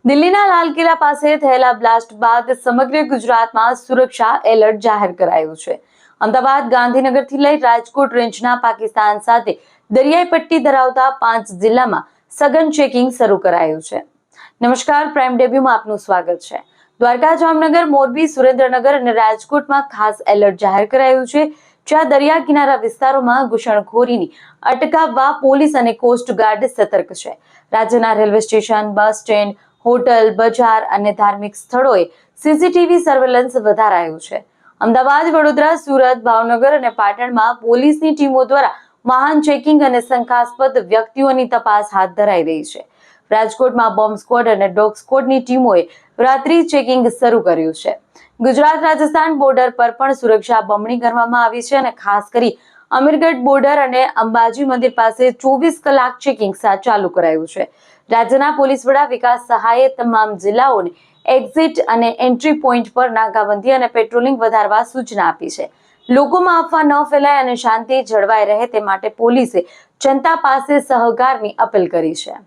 દિલ્હીના લાલ કિલ્લા પાસે થયેલા બ્લાસ્ટ બાદ સમગ્ર ગુજરાતમાં સુરક્ષા એલર્ટ જાહેર કરાયું છે. અમદાવાદ, ગાંધીનગરથી લઈ રાજકોટ રેન્જના પાકિસ્તાન સાથે દરિયાઈ પટ્ટી ધરાવતા 5 જિલ્લામાં સઘન ચેકિંગ શરૂ કરાયું છે. નમસ્કાર, પ્રાઇમ ડેબ્યુમાં આપનું સ્વાગત છે. દ્વારકા, જામનગર, મોરબી, સુરેન્દ્રનગર અને રાજકોટમાં ખાસ એલર્ટ જાહેર કરાયું છે, જ્યાં દરિયા કિનારા વિસ્તારોમાં ઘૂસણખોરીની અટકાવવા પોલીસ અને કોસ્ટગાર્ડ સતર્ક છે. રાજ્યના railway station, bus stand, hotel, બજાર અને ધાર્મિક સ્થળોએ સીસીટીવી સર્વેલન્સ વધારાયું છે. અમદાવાદ, વડોદરા, સુરત, ભાવનગર અને પાટણમાં પોલીસની ટીમો દ્વારા વાહન ચેકિંગ અને શંકાસ્પદ વ્યક્તિઓની તપાસ હાથ ધરાઈ રહી છે. રાજકોટમાં બોમ્બ સ્ક્વોડ અને ડોગ સ્ક્વોડની ટીમોએ રાત્રિ ચેકિંગ શરૂ કર્યું છે. ગુજરાત રાજસ્થાન બોર્ડર પર પણ સુરક્ષા બમણી કરવામાં આવી છે અને ખાસ કરી અમીરગઢ બોર્ડર અને અંબાજી મંદિર પાસે 24 કલાક ચેકિંગ ચાલુ કરાયું છે. રાજ્યના પોલીસ વડા વિકાસ સહાયે તમામ જિલ્લાઓને એક્ઝિટ અને એન્ટ્રી પોઈન્ટ પર નાકાબંધી અને પેટ્રોલિંગ વધારવા સૂચના આપી છે. લોકોમાં અફવા ન ફેલાય અને શાંતિ જળવાઈ રહે તે માટે પોલીસે જનતા પાસે સહકારની અપીલ કરી છે.